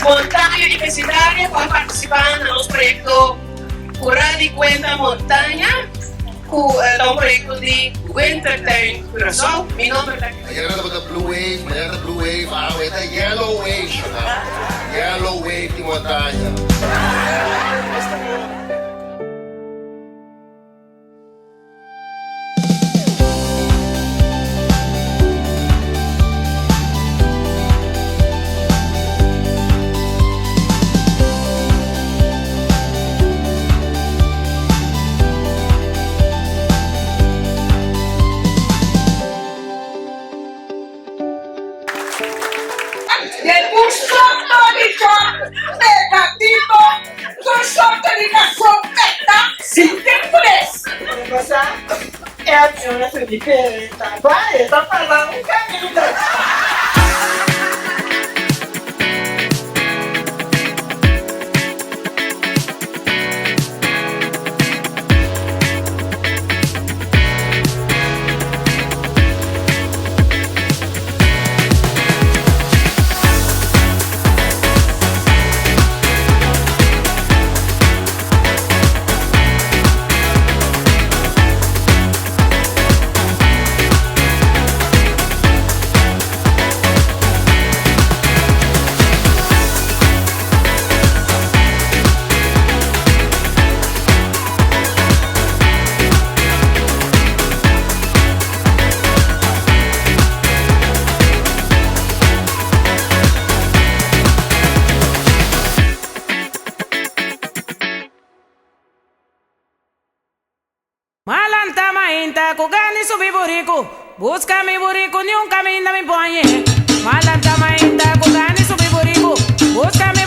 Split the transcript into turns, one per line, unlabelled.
Montaña Universitaria para participar en los proyectos Cura de Cuenta Montaña, que é um projeto de Wintertuin Curaçao. Mi nombre es...
Mañana de Blue Wave, mañana de Blue Wave, ahora está Yellow Wave, Yellow Wave de montanha.
Un sotto di ciò negativo, un sotto di cassetta, si tempo
Cosa è azione differente. Vai, sta parlando un cammino.
Malanta mainta kugani subi buriku busca mi buriku ni un camino mi poñe. Malanta mainta kugani subi buriku busca mi